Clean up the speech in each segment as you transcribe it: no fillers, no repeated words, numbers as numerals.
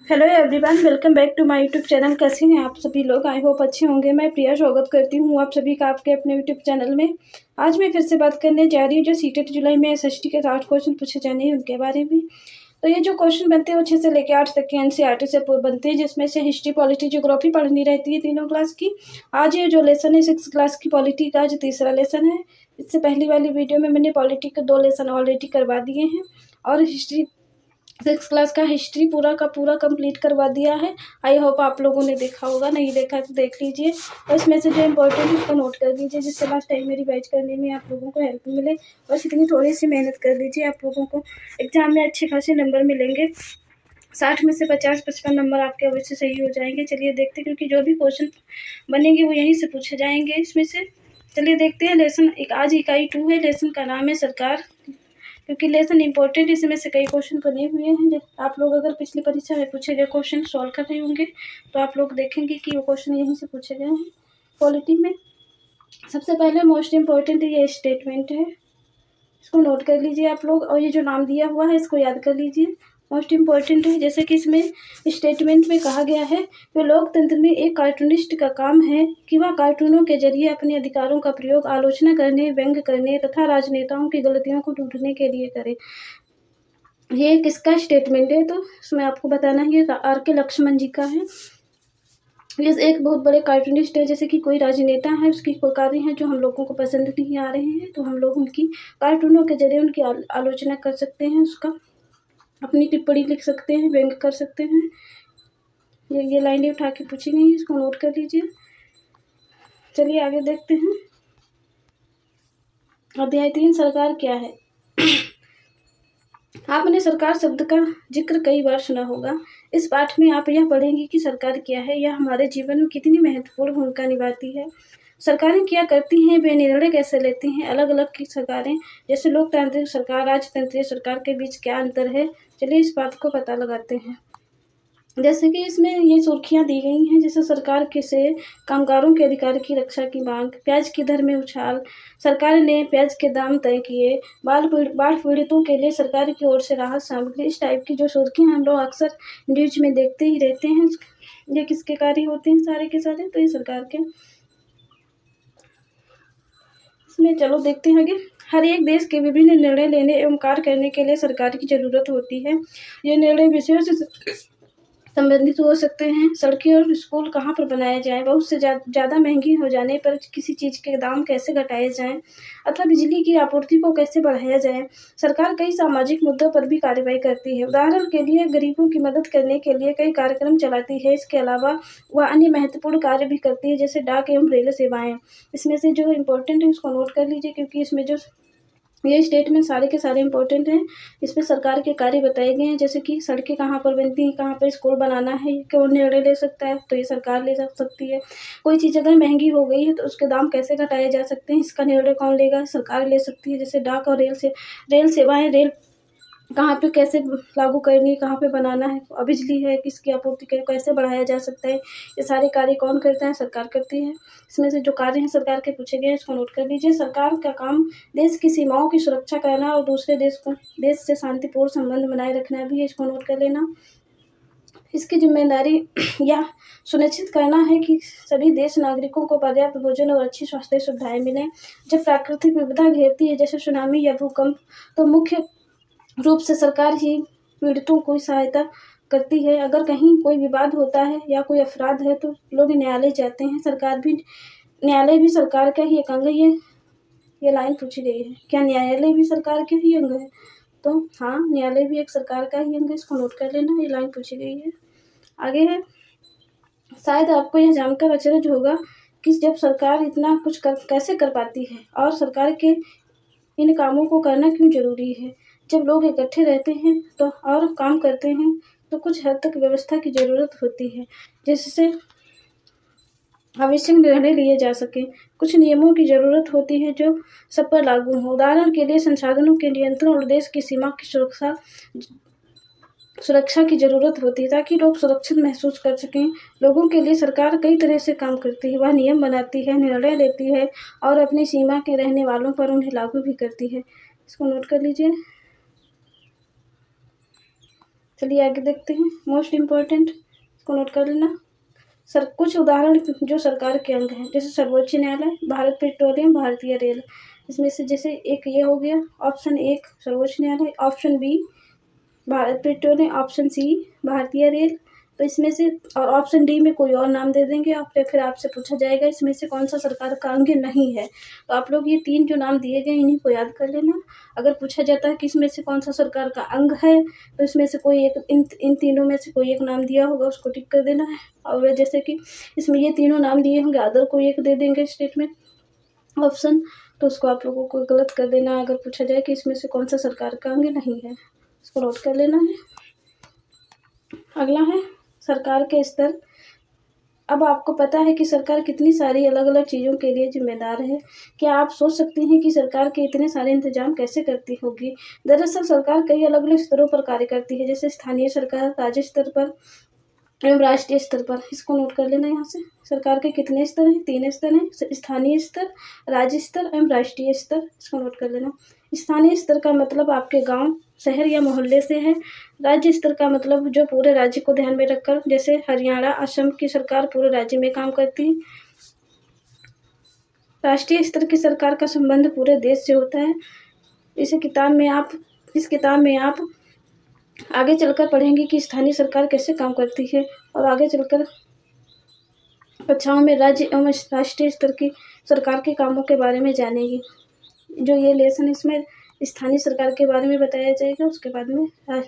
Hello everyone, welcome back to my YouTube channel. कैसे हैं आप सभी लोग? आई होप अच्छे होंगे। मैं प्रिया स्वागत करती हूँ आप सभी का आपके अपने यूट्यूब चैनल में। आज मैं फिर से बात करने जा रही हूँ जो सीटेट जुलाई में एसएसटी के 8 क्वेश्चन पूछे जाने हैं उनके बारे में। तो ये जो क्वेश्चन बनते हैं वो 6 से लेकर 8 तक के एनसीईआरटी से बनते हैं, जिसमें से हिस्ट्री, पॉलिटी, ज्योग्राफी पढ़नी रहती है तीनों क्लास की। आज ये जो लेसन है 6 क्लास की पॉलिटी का, जो तीसरा लेसन है। इससे पहली वाली वीडियो में मैंने पॉलिटी के 2 लेसन ऑलरेडी करवा दिए हैं और हिस्ट्री 6 क्लास का हिस्ट्री पूरा का पूरा कंप्लीट करवा दिया है। आई होप आप लोगों ने देखा होगा, नहीं देखा तो देख लीजिए और इसमें से जो इम्पोर्टेंट है उसको नोट कर लीजिए, जिससे लास्ट टाइम मेरी बैच करने में आप लोगों को हेल्प मिले। बस इतनी थोड़ी सी मेहनत कर लीजिए, आप लोगों को एग्जाम में अच्छे खासे नंबर मिलेंगे। 60 में से 50-55 नंबर आपके अवश्य सही हो जाएंगे। चलिए देखते हैं, क्योंकि जो भी क्वेश्चन बनेंगे वो यहीं से पूछे जाएंगे इसमें से। चलिए देखते हैं। लेसन एक आज इकाई 2 है। लेसन का नाम है सरकार, क्योंकि लेसन इंपॉर्टेंट, इसमें से कई क्वेश्चन बने हुए हैं। आप लोग अगर पिछली परीक्षा में पूछे गए क्वेश्चन सॉल्व कर रहे होंगे तो आप लोग देखेंगे कि वो क्वेश्चन यहीं से पूछे गए हैं पॉलिटी में। सबसे पहले मोस्ट इम्पॉर्टेंट ये स्टेटमेंट है, इसको नोट कर लीजिए आप लोग, और ये जो नाम दिया हुआ है इसको याद कर लीजिए। मोस्ट इम्पॉर्टेंट है, जैसे कि इसमें स्टेटमेंट में कहा गया है कि लोकतंत्र में एक कार्टूनिस्ट का काम है कि वह कार्टूनों के जरिए अपने अधिकारों का प्रयोग आलोचना करने, व्यंग्य करने तथा राजनेताओं की गलतियों को ढूंढने के लिए करे। ये किसका स्टेटमेंट है? तो इसमें आपको बताना है, आर.के. लक्ष्मण जी का है। ये एक बहुत बड़े कार्टूनिस्ट है। जैसे कि कोई राजनेता है, उसकी कोई कार्य है जो हम लोगों को पसंद नहीं आ रहे हैं, तो हम लोग उनकी कार्टूनों के जरिए उनकी आलोचना कर सकते हैं, उसका अपनी टिप्पणी लिख सकते हैं, व्यंग्य कर सकते हैं। ये लाइनें उठा के पूछी गई, इसको नोट कर लीजिए। चलिए आगे देखते हैं। अध्याय 3 सरकार क्या है। आपने सरकार शब्द का जिक्र कई बार सुना होगा। इस पाठ में आप यह पढ़ेंगे कि सरकार क्या है, यह हमारे जीवन में कितनी महत्वपूर्ण भूमिका निभाती है, सरकारें क्या करती हैं, वे निर्णय कैसे लेती हैं, अलग अलग की सरकारें, जैसे लोकतांत्रिक सरकार, राजतंत्रीय सरकार के बीच क्या अंतर है। चलिए इस बात को पता लगाते हैं। जैसे कि इसमें ये सुर्खियां दी गई हैं, जैसे सरकार के से कामगारों के अधिकार की रक्षा की मांग, प्याज की दर में उछाल, सरकार ने प्याज के दाम तय किए, बाढ़ पीड़ितों के लिए सरकार की ओर से राहत सामग्री। इस टाइप की जो सुर्खियां हम लोग अक्सर न्यूज में देखते ही रहते हैं। ये किसके कार्य होते हैं सारे के सारे? तो ये सरकार के। इसमें चलो देखते हैं आगे। हर एक देश के विभिन्न निर्णय लेने एवं कार्य करने के लिए सरकार की जरूरत होती है। ये निर्णय विषयों से संबंधित हो सकते हैं। सड़कें और स्कूल कहाँ पर बनाए जाएं, बहुत से ज़्यादा महंगी हो जाने पर किसी चीज़ के दाम कैसे घटाए जाएं, अथवा बिजली की आपूर्ति को कैसे बढ़ाया जाए। सरकार कई सामाजिक मुद्दों पर भी कार्रवाई करती है। उदाहरण के लिए गरीबों की मदद करने के लिए कई कार्यक्रम चलाती है। इसके अलावा वह अन्य महत्वपूर्ण कार्य भी करती है, जैसे डाक एवं रेल सेवाएँ। इसमें से जो इम्पोर्टेंट है उसको नोट कर लीजिए, क्योंकि इसमें जो ये स्टेटमेंट सारे के सारे इंपॉर्टेंट हैं। इसमें सरकार के कार्य बताए गए हैं, जैसे कि सड़कें कहाँ पर बनती हैं, कहाँ पर स्कूल बनाना है, कौन निर्णय ले सकता है, तो ये सरकार ले जा सकती है। कोई चीज़ अगर महंगी हो गई है तो उसके दाम कैसे घटाए जा सकते हैं, इसका निर्णय कौन लेगा? सरकार ले सकती है। जैसे डाक और रेल सेवाएँ, रेल कहाँ पे कैसे लागू करनी है, कहाँ पे बनाना है, और बिजली है किसकी आपूर्ति कैसे बढ़ाया जा सकता है, ये सारे कार्य कौन करता है? सरकार करती है। इसमें से जो कार्य हैं सरकार के पूछे गए हैं, इसको नोट कर लीजिए। सरकार का काम देश की सीमाओं की सुरक्षा करना और दूसरे देश से शांतिपूर्ण संबंध बनाए रखना भी है, इसको नोट कर लेना। इसकी जिम्मेदारी यह सुनिश्चित करना है कि सभी देश नागरिकों को पर्याप्त भोजन और अच्छी स्वास्थ्य सुविधाएं मिलें। जब प्राकृतिक विपदा घेरती है, जैसे सुनामी या भूकंप, तो मुख्य रूप से सरकार ही पीड़ितों को सहायता करती है। अगर कहीं कोई विवाद होता है या कोई अपराध है तो लोग न्यायालय जाते हैं। न्यायालय भी सरकार का ही एक अंग है। ये लाइन पूछी गई है, क्या न्यायालय भी सरकार के ही अंग है? तो हाँ, न्यायालय भी एक सरकार का ही अंग है, इसको नोट कर लेना। ये लाइन पूछी गई है। आगे है, शायद आपको यह जानकर अचरज होगा कि जब सरकार इतना कुछ कैसे कर पाती है और सरकार के इन कामों को करना क्यों जरूरी है। जब लोग इकट्ठे रहते हैं तो और काम करते हैं तो कुछ हद तक व्यवस्था की जरूरत होती है, जिससे आवश्यक निर्णय लिए जा सके। कुछ नियमों की जरूरत होती है जो सब पर लागू हो। उदाहरण के लिए संसाधनों के नियंत्रण और देश की सीमा की सुरक्षा की जरूरत होती है, ताकि लोग सुरक्षित महसूस कर सकें। लोगों के लिए सरकार कई तरह से काम करती है। वह नियम बनाती है, निर्णय लेती है और अपनी सीमा के रहने वालों पर उन्हें लागू भी करती है। इसको नोट कर लीजिए। चलिए आगे देखते हैं। मोस्ट इम्पोर्टेंट इसको नोट कर लेना। कुछ उदाहरण जो सरकार के अंग हैं, जैसे सर्वोच्च न्यायालय, भारत पेट्रोलियम, भारतीय रेल। इसमें से जैसे एक ये हो गया ऑप्शन 1 सर्वोच्च न्यायालय, option B Bharat Petroleum, option C भारतीय रेल। तो इसमें से और ऑप्शन डी में कोई और नाम दे देंगे आप, फिर आपसे पूछा जाएगा इसमें से कौन सा सरकार का अंग नहीं है। तो आप लोग ये 3 जो नाम दिए गए इन्हीं को याद कर लेना। अगर पूछा जाता है कि इसमें से कौन सा सरकार का अंग है, तो इसमें से कोई एक इन तीनों में से कोई एक नाम दिया होगा उसको टिक कर देना है। और जैसे कि इसमें ये तीनों नाम दिए होंगे, अदर कोई एक दे देंगे स्टेटमेंट ऑप्शन, तो उसको आप लोगों को गलत कर देना अगर पूछा जाए कि इसमें से कौन सा सरकार का अंग नहीं है। इसको नोट कर लेना है। अगला है सरकार के स्तर। अब आपको पता है कि सरकार कितनी सारी अलग अलग चीज़ों के लिए जिम्मेदार है। क्या आप सोच सकते हैं कि सरकार के इतने सारे इंतजाम कैसे करती होगी? दरअसल सरकार कई अलग अलग स्तरों पर कार्य करती है, जैसे स्थानीय सरकार, राज्य स्तर पर एवं राष्ट्रीय स्तर पर। इसको नोट कर लेना यहाँ से। सरकार के कितने स्तर हैं? 3 स्तर हैं, स्थानीय स्तर, राज्य स्तर एवं राष्ट्रीय स्तर। इसको नोट कर लेना। स्थानीय स्तर का मतलब आपके गांव, शहर या मोहल्ले से है। राज्य स्तर का मतलब जो पूरे राज्य को ध्यान में रखकर, जैसे हरियाणा, असम की सरकार पूरे राज्य में काम करती है। राष्ट्रीय स्तर की सरकार का संबंध पूरे देश से होता है। इस किताब में आप आगे चलकर पढ़ेंगे कि स्थानीय सरकार कैसे काम करती है, और आगे चलकर कक्षाओं में राज्य एवं राष्ट्रीय स्तर की सरकार के कामों के बारे में जानेंगे। जो ये लेसन इसमें स्थानीय सरकार के बारे में बताया जाएगा, उसके बाद में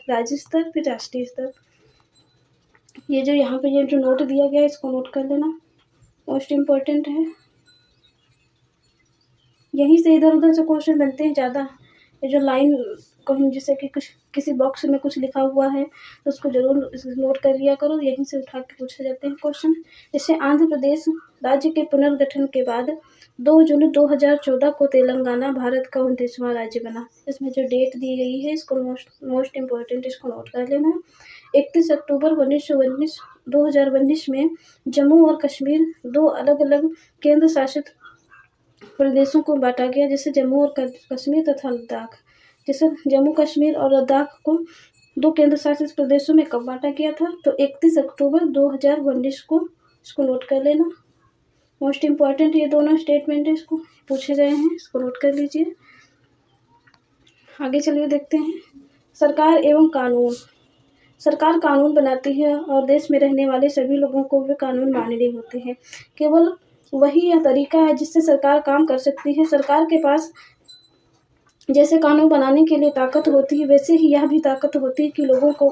राज्य स्तर, फिर राष्ट्रीय स्तर। ये जो यहाँ पे ये जो नोट दिया गया है इसको नोट कर लेना, मोस्ट इम्पोर्टेंट है। यहीं से इधर उधर से क्वेश्चन बनते हैं ज़्यादा। ये जो लाइन कहीं जैसे कि कुछ किसी बॉक्स में कुछ लिखा हुआ है तो उसको जरूर नोट कर लिया करो, यहीं से उठा के पूछे जाते हैं क्वेश्चन। जैसे आंध्र प्रदेश राज्य के पुनर्गठन के बाद 2 जून 2014 को तेलंगाना भारत का 29वां राज्य बना। इसमें जो डेट दी गई है इसको मोस्ट इम्पोर्टेंट इसको नोट कर लेना। 31 अक्टूबर 2019 में जम्मू और कश्मीर 2 अलग अलग केंद्र शासित प्रदेशों को बांटा गया, जैसे जम्मू और कश्मीर तथा लद्दाख। जैसे जम्मू कश्मीर और लद्दाख को 2 केंद्र शासित प्रदेशों में कब बांटा गया था? तो 31 अक्टूबर 2019 को। इसको नोट कर लेना, मोस्ट इम्पॉर्टेंट ये दोनों स्टेटमेंट है, इसको पूछे गए हैं, इसको नोट कर लीजिए। आगे चलिए देखते हैं सरकार एवं कानून। सरकार कानून बनाती है और देश में रहने वाले सभी लोगों को वे कानून मानने होते हैं। केवल वही यह तरीका है जिससे सरकार काम कर सकती है। सरकार के पास जैसे कानून बनाने के लिए ताकत होती है, वैसे ही यह भी ताकत होती है कि लोगों को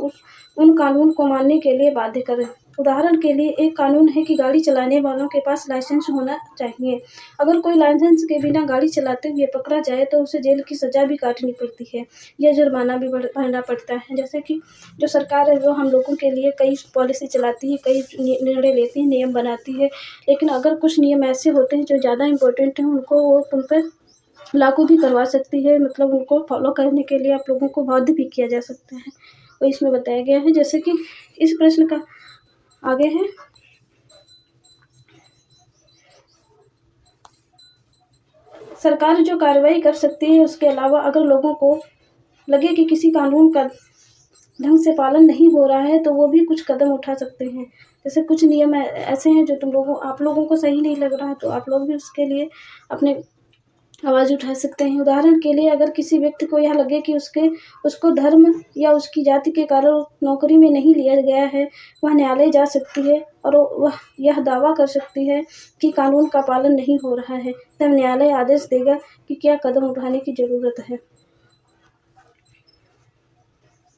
उन कानून को मानने के लिए बाध्य करें। उदाहरण के लिए एक कानून है कि गाड़ी चलाने वालों के पास लाइसेंस होना चाहिए। अगर कोई लाइसेंस के बिना गाड़ी चलाते हुए पकड़ा जाए तो उसे जेल की सज़ा भी काटनी पड़ती है या जुर्माना भी भरना पड़ता है। जैसे कि जो सरकार है वो हम लोगों के लिए कई पॉलिसी चलाती है, कई निर्णय लेती है, नियम बनाती है, लेकिन अगर कुछ नियम ऐसे होते हैं जो ज़्यादा इम्पोर्टेंट हैं उनको वो उन पर लागू भी करवा सकती है, मतलब उनको फॉलो करने के लिए आप लोगों को बाध्य भी किया जा सकता है। वो इसमें बताया गया है। जैसे कि इस प्रश्न का आगे है सरकार जो कार्रवाई कर सकती है उसके अलावा अगर लोगों को लगे कि किसी कानून का ढंग से पालन नहीं हो रहा है तो वो भी कुछ कदम उठा सकते हैं। जैसे कुछ नियम ऐसे हैं जो आप लोगों को सही नहीं लग रहा है तो आप लोग भी उसके लिए अपने आवाज़ उठा सकते हैं। उदाहरण के लिए अगर किसी व्यक्ति को यह लगे कि उसको धर्म या उसकी जाति के कारण नौकरी में नहीं लिया गया है, वह न्यायालय जा सकती है और वह यह दावा कर सकती है कि कानून का पालन नहीं हो रहा है। तब न्यायालय आदेश देगा कि क्या कदम उठाने की ज़रूरत है।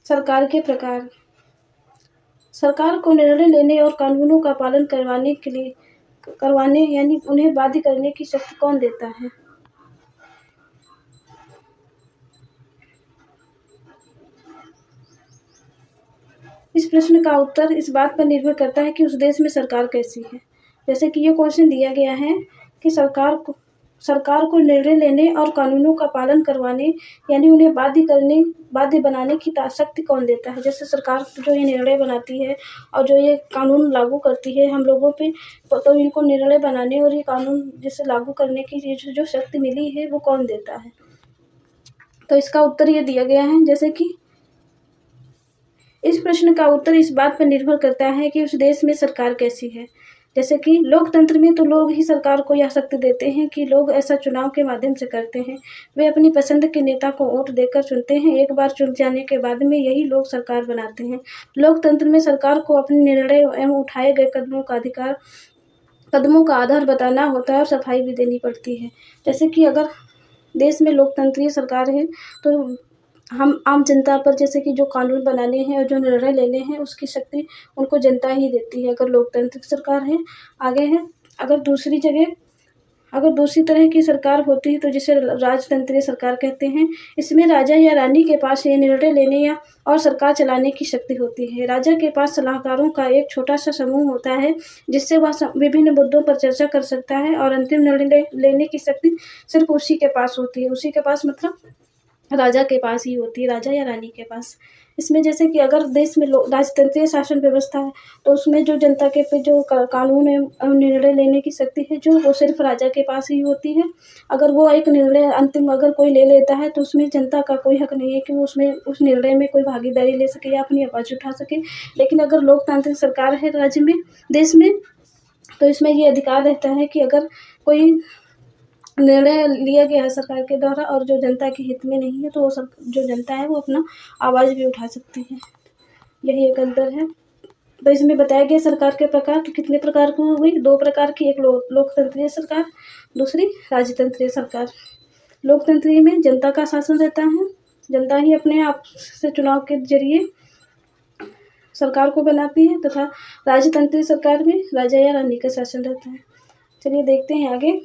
सरकार के प्रकार। सरकार को निर्णय लेने और कानूनों का पालन करवाने यानी उन्हें बाध्य करने की शक्ति कौन देता है? इस प्रश्न का उत्तर इस बात पर निर्भर करता है कि उस देश में सरकार कैसी है। जैसे कि ये क्वेश्चन दिया गया है कि सरकार को निर्णय लेने और कानूनों का पालन करवाने यानी उन्हें बाध्य बनाने की शक्ति कौन देता है। जैसे सरकार जो ये निर्णय बनाती है और जो ये कानून लागू करती है हम लोगों पे, तो इनको निर्णय बनाने और ये कानून जैसे लागू करने की जो शक्ति मिली है वो कौन देता है? तो इसका उत्तर ये दिया गया है। जैसे कि इस प्रश्न का उत्तर इस बात पर निर्भर करता है कि उस देश में सरकार कैसी है। जैसे कि लोकतंत्र में तो लोग ही सरकार को यह शक्ति देते हैं कि लोग ऐसा चुनाव के माध्यम से करते हैं। वे अपनी पसंद के नेता को वोट देकर चुनते हैं। एक बार चुन जाने के बाद में यही लोग सरकार बनाते हैं। लोकतंत्र में सरकार को अपने निर्णय एवं उठाए गए कदमों का आधार बताना होता है और सफाई भी देनी पड़ती है। जैसे कि अगर देश में लोकतंत्रीय सरकार है तो हम आम जनता पर जैसे कि जो कानून बनाने हैं और जो निर्णय लेने हैं उसकी शक्ति उनको जनता ही देती है। अगर लोकतांत्रिक सरकार है आगे है। अगर दूसरी तरह की सरकार होती है तो जिसे राजतंत्रीय सरकार कहते हैं। इसमें राजा या रानी के पास ये निर्णय लेने या और सरकार चलाने की शक्ति होती है। राजा के पास सलाहकारों का एक छोटा सा समूह होता है जिससे वह विभिन्न मुद्दों पर चर्चा कर सकता है और अंतिम निर्णय लेने की शक्ति सिर्फ उसी के पास होती है। उसी के पास मतलब राजा के पास ही होती है, राजा या रानी के पास। इसमें जैसे कि अगर देश में राजतंत्रीय शासन व्यवस्था है तो उसमें जो जनता के पे जो कानून है निर्णय लेने की शक्ति है जो वो सिर्फ राजा के पास ही होती है। अगर वो एक निर्णय अंतिम अगर कोई ले लेता है तो उसमें जनता का कोई हक नहीं है कि वो उसमें उस निर्णय में कोई भागीदारी ले सके या अपनी आवाज़ उठा सके। लेकिन अगर लोकतांत्रिक सरकार है राज्य में, देश में, तो इसमें ये अधिकार रहता है कि अगर कोई निर्णय लिया गया है सरकार के द्वारा और जो जनता के हित में नहीं है तो वो सब जो जनता है वो अपना आवाज़ भी उठा सकती है। यही एक अंतर है। तो इसमें बताया गया सरकार के प्रकार तो कितने प्रकार की हो गई, 2 प्रकार की। एक लोकतंत्रीय सरकार, दूसरी राजतंत्रीय सरकार। लोकतंत्रीय में जनता का शासन रहता है, जनता ही अपने आप से चुनाव के जरिए सरकार को बनाती है, तथा राजतंत्रीय सरकार में राजा या रानी का शासन रहता है। चलिए देखते हैं आगे।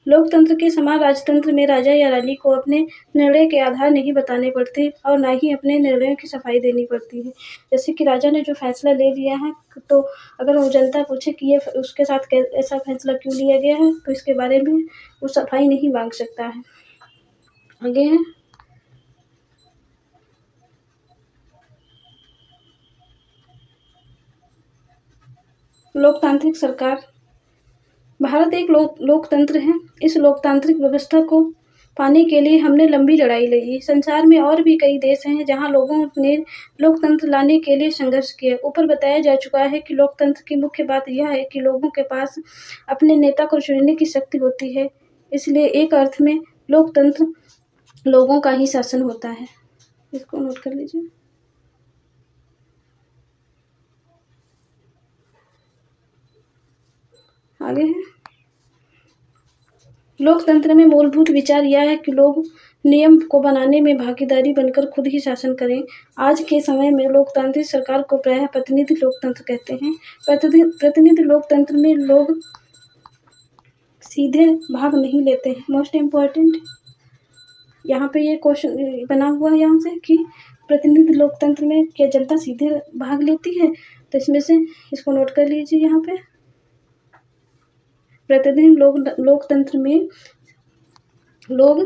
लोकतंत्र के समान राजतंत्र में राजा या रानी को अपने निर्णय के आधार नहीं बताने पड़ते और ना ही अपने निर्णयों की सफाई देनी पड़ती है। जैसे कि राजा ने जो फैसला ले लिया है तो अगर वो जनता पूछे कि ये उसके साथ ऐसा फैसला क्यों लिया गया है तो इसके बारे में वो सफाई नहीं मांग सकता है। आगे है लोकतांत्रिक सरकार। भारत एक लोकतंत्र है। इस लोकतांत्रिक व्यवस्था को पाने के लिए हमने लंबी लड़ाई लड़ी। संसार में और भी कई देश हैं जहां लोगों ने लोकतंत्र लाने के लिए संघर्ष किया। ऊपर बताया जा चुका है कि लोकतंत्र की मुख्य बात यह है कि लोगों के पास अपने नेता को चुनने की शक्ति होती है। इसलिए एक अर्थ में लोकतंत्र लोगों का ही शासन होता है। इसको नोट कर लीजिए। आगे है लोकतंत्र में मूलभूत विचार यह है कि लोग नियम को बनाने में भागीदारी बनकर खुद ही शासन करें। आज के समय में लोकतांत्रिक सरकार को प्रायः प्रतिनिधि लोकतंत्र कहते हैं। प्रतिनिधि लोकतंत्र में लोग सीधे भाग नहीं लेते हैं। मोस्ट इम्पॉर्टेंट यहाँ पे ये क्वेश्चन बना हुआ है यहाँ से कि प्रतिनिधि लोकतंत्र में क्या जनता सीधे भाग लेती है, तो इसमें से इसको नोट कर लीजिए। यहाँ पे प्रतिनिधि लोकतंत्र में लोग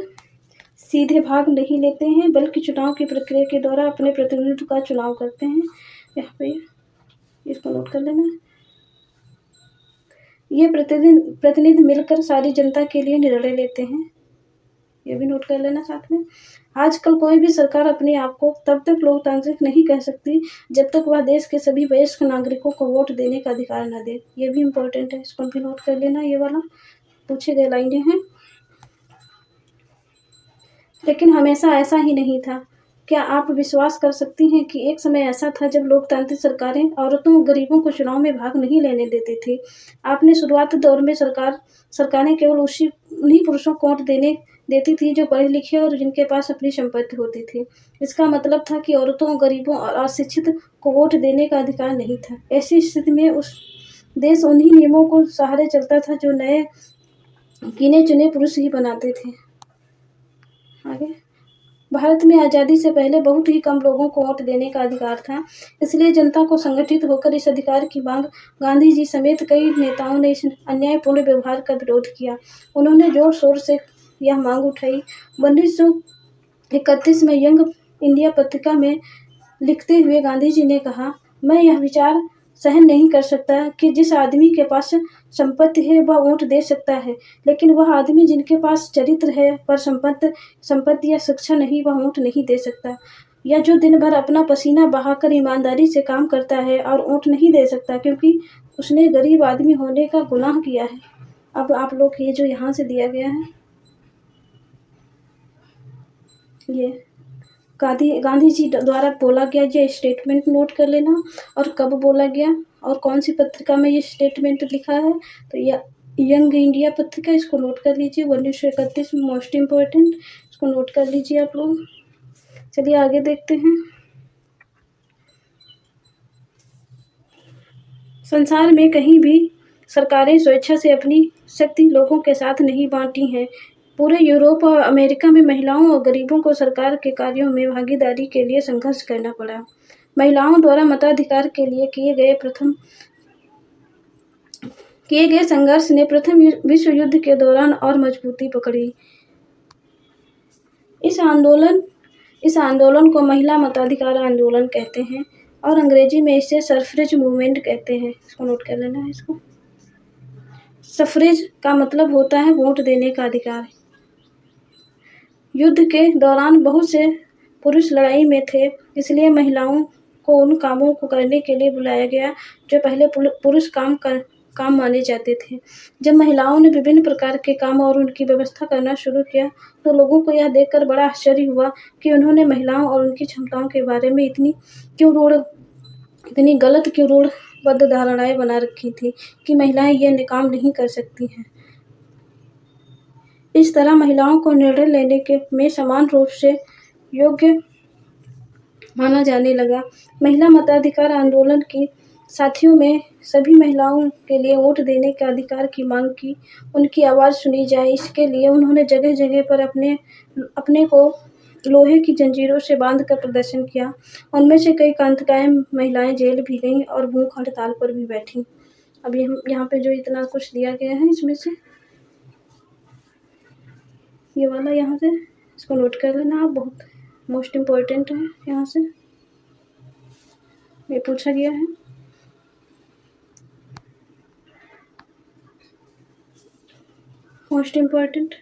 सीधे भाग नहीं लेते हैं बल्कि चुनाव की प्रक्रिया के द्वारा अपने प्रतिनिधि का चुनाव करते हैं। यहाँ पे इसको नोट कर लेना। ये प्रतिनिधि मिलकर सारी जनता के लिए निर्णय लेते हैं, ये भी नोट कर लेना साथ में। आजकल कोई भी सरकार अपने आप को तब तक लोकतांत्रिक नहीं कह सकती जब तक वह देश के सभी वयस्क नागरिकों को वोट देने का अधिकार न दे। ये भी इम्पोर्टेंट है, इसको भी नोट कर लेना। ये वाला पूछे गए लाइनें हैं। लेकिन हमेशा ऐसा ही नहीं था। क्या आप विश्वास कर सकती हैं कि एक समय ऐसा था जब लोकतांत्रिक सरकारें औरतों और गरीबों को चुनाव में भाग नहीं लेने देती थी। आपने शुरुआती दौर में सरकारें केवल उन्हीं पुरुषों को वोट देने देती थी जो पढ़े लिखे और जिनके पास अपनी संपत्ति होती थी। इसका मतलब था कि औरतों, गरीबों और अशिक्षित को वोट देने का अधिकार नहीं था। ऐसी स्थिति में उस देश उन्हीं नियमों को सहारे चलता था जो नए गिने चुने पुरुष ही बनाते थे। आगे भारत में आज़ादी से पहले बहुत ही कम लोगों को वोट देने का अधिकार था। इसलिए जनता को संगठित होकर इस अधिकार की मांग गांधी जी समेत कई नेताओं ने इस अन्यायपूर्ण व्यवहार का विरोध किया। उन्होंने जोर शोर से यह मांग उठाई। 1931 में यंग इंडिया पत्रिका में लिखते हुए गांधी जी ने कहा, मैं यह विचार सहन नहीं कर सकता कि जिस आदमी के पास संपत्ति है वह वोट दे सकता है, लेकिन वह आदमी जिनके पास चरित्र है पर संपत्ति या शिक्षा नहीं, वह वोट नहीं दे सकता। या जो दिन भर अपना पसीना बहाकर ईमानदारी से काम करता है और वोट नहीं दे सकता क्योंकि उसने गरीब आदमी होने का गुनाह किया है। अब आप लोग ये जो यहाँ से दिया गया है, ये गांधी जी द्वारा बोला गया ये स्टेटमेंट नोट कर लेना, और कब बोला गया और कौन सी पत्रिका में ये स्टेटमेंट लिखा है। तो यह यंग इंडिया पत्रिका, इसको नोट कर लीजिए। 1931 मोस्ट इम्पोर्टेंट, इसको नोट कर लीजिए आप लोग। चलिए आगे देखते हैं। संसार में कहीं भी सरकारें स्वेच्छा से अपनी शक्ति लोगों के साथ नहीं बांटी हैं। पूरे यूरोप और अमेरिका में महिलाओं और गरीबों को सरकार के कार्यों में भागीदारी के लिए संघर्ष करना पड़ा। महिलाओं द्वारा मताधिकार के लिए किए गए संघर्ष ने प्रथम विश्व युद्ध के दौरान और मजबूती पकड़ी। इस आंदोलन को महिला मताधिकार आंदोलन कहते हैं और अंग्रेजी में इसे सफरेज मूवमेंट कहते हैं। इसको नोट कर लेना है। इसको सफरेज का मतलब होता है वोट देने का अधिकार। युद्ध के दौरान बहुत से पुरुष लड़ाई में थे, इसलिए महिलाओं को उन कामों को करने के लिए बुलाया गया जो पहले पुरुष काम माने जाते थे। जब महिलाओं ने विभिन्न प्रकार के काम और उनकी व्यवस्था करना शुरू किया तो लोगों को यह देखकर बड़ा आश्चर्य हुआ कि उन्होंने महिलाओं और उनकी क्षमताओं के बारे में इतनी गलत क्यों रूढ़बद्ध धारणाएं बना रखी थी कि महिलाएं यह काम नहीं कर सकती हैं। इस तरह महिलाओं को निर्णय लेने में समान रूप से योग्य माना जाने लगा। महिला मताधिकार आंदोलन की साथियों में सभी महिलाओं के लिए वोट देने के अधिकार की मांग की, उनकी आवाज़ सुनी जाए, इसके लिए उन्होंने जगह जगह पर अपने को लोहे की जंजीरों से बांधकर प्रदर्शन किया। उनमें से कई क्रांतिकारी महिलाएं जेल भी गईं और भूख हड़ताल पर भी बैठीं। अब यहाँ पे जो इतना कुछ दिया गया है, इसमें से ये वाला यहाँ से इसको नोट कर लेना आप, बहुत मोस्ट इम्पोर्टेंट है। यहाँ से ये पूछा गया है। मोस्ट इम्पोर्टेंट,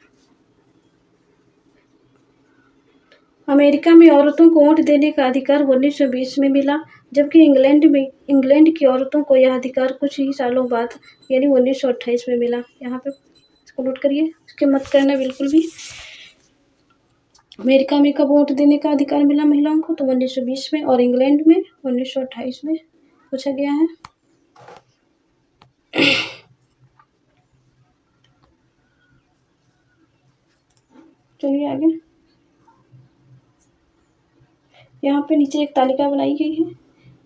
अमेरिका में औरतों को वोट देने का अधिकार 1920 में मिला, जबकि इंग्लैंड की औरतों को यह अधिकार कुछ ही सालों बाद यानी 1928 में मिला। यहाँ पे इसको नोट करिए, इसके मत करना बिल्कुल भी। अमेरिका में कब वोट देने का अधिकार मिला महिलाओं को, तो 1920 में, और इंग्लैंड में 1928 में पूछा गया है। चलिए आगे। यहाँ पे नीचे एक तालिका बनाई गई है।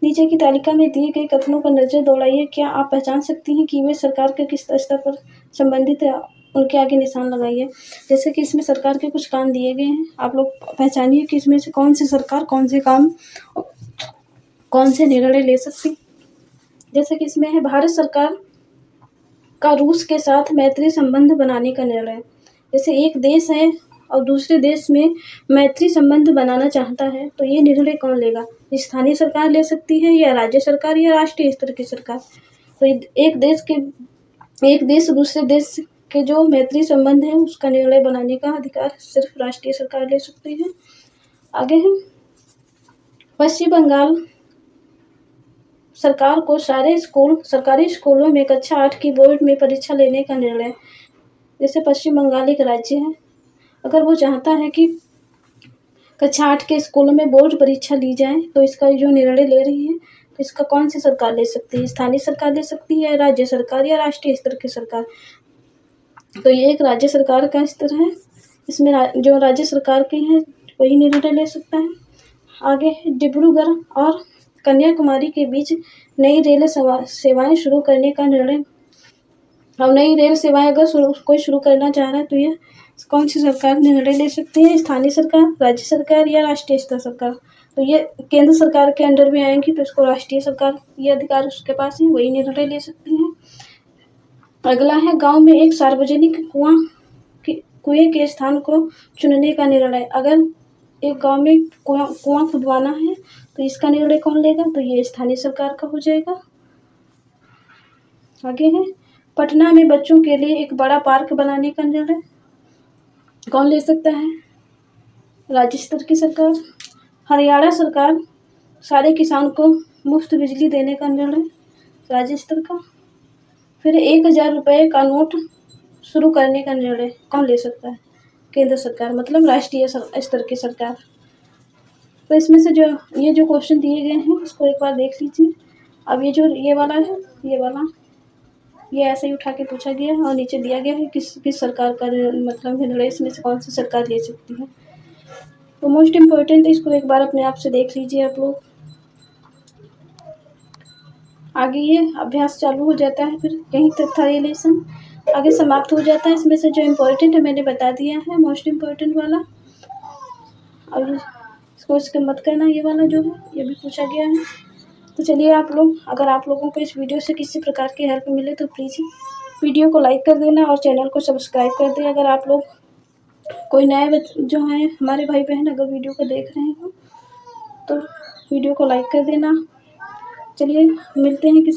नीचे की तालिका में दिए गए कथनों पर नजर दौड़ाइए। क्या आप पहचान सकती हैं कि वे सरकार के किस स्तर पर संबंधित है? उनके आगे निशान लगाइए। जैसे कि इसमें सरकार के कुछ काम दिए गए हैं, आप लोग पहचानिए कि इसमें से कौन सी सरकार कौन से काम कौन से निर्णय ले सकती। जैसे कि इसमें है भारत सरकार का रूस के साथ मैत्री संबंध बनाने का निर्णय। जैसे एक देश है और दूसरे देश में मैत्री संबंध बनाना चाहता है तो ये निर्णय कौन लेगा? स्थानीय सरकार ले सकती है या राज्य सरकार या राष्ट्रीय स्तर की सरकार। तो एक देश दूसरे देश के जो मैत्री संबंध है उसका निर्णय बनाने का अधिकार सिर्फ राष्ट्रीय सरकार ले सकती है। आगे है पश्चिम बंगाल सरकार को सरकारी स्कूलों में कक्षा 8 की बोर्ड में परीक्षा लेने का निर्णय। जैसे पश्चिम बंगाल एक राज्य है, अगर वो चाहता है कि कक्षा 8 के स्कूलों में बोर्ड परीक्षा ली जाए तो इसका जो निर्णय ले रही है तो इसका कौन सी सरकार ले सकती है? स्थानीय सरकार ले सकती है, राज्य सरकार या राष्ट्रीय स्तर की सरकार। तो ये एक राज्य सरकार का स्तर है, इसमें जो राज्य सरकार की है वही निर्णय ले सकता है। आगे डिब्रूगढ़ और कन्याकुमारी के बीच नई रेल सेवाएं शुरू करने का निर्णय। अब नई रेल सेवाएं अगर कोई शुरू करना चाह रहा है तो ये कौन सी सरकार निर्णय ले सकती है? स्थानीय सरकार, राज्य सरकार या राष्ट्रीय स्तर सरकार। तो ये केंद्र सरकार के अंडर में आएंगी तो इसको राष्ट्रीय सरकार, ये अधिकार उसके पास है, वही निर्णय ले सकती है। अगला है गांव में एक सार्वजनिक कुएं के स्थान को चुनने का निर्णय। अगर एक गांव में कुआं खुदवाना है तो इसका निर्णय कौन लेगा? तो ये स्थानीय सरकार का हो जाएगा। आगे है पटना में बच्चों के लिए एक बड़ा पार्क बनाने का निर्णय कौन ले सकता है? राज्य स्तर की सरकार। हरियाणा सरकार सारे किसान को मुफ्त बिजली देने का निर्णय राज्य स्तर का। फिर 1000 रुपये का नोट शुरू करने का निर्णय कौन ले सकता है? केंद्र सरकार, मतलब राष्ट्रीय स्तर की सरकार। तो इसमें से जो क्वेश्चन दिए गए हैं इसको एक बार देख लीजिए। अब ये वाला है, ये ऐसे ही उठा के पूछा गया है और नीचे दिया गया है किस सरकार का मतलब निर्णय इसमें से कौन सी सरकार ले सकती है। तो मोस्ट इम्पोर्टेंट है, इसको एक बार अपने आप से देख लीजिए आप लोग। आगे ये अभ्यास चालू हो जाता है, फिर यहीं तक था ये लेसन, आगे समाप्त हो जाता है। इसमें से जो इम्पोर्टेंट है मैंने बता दिया है, मोस्ट इम्पोर्टेंट वाला। और इसको स्किप मत करना, ये वाला जो है ये भी पूछा गया है। तो चलिए आप लोग, अगर आप लोगों को इस वीडियो से किसी प्रकार की हेल्प मिले तो प्लीज़ वीडियो को लाइक कर देना और चैनल को सब्सक्राइब कर दें। अगर आप लोग कोई नए जो हैं हमारे भाई बहन अगर वीडियो को देख रहे हो तो वीडियो को लाइक कर देना। चलिए मिलते हैं किसी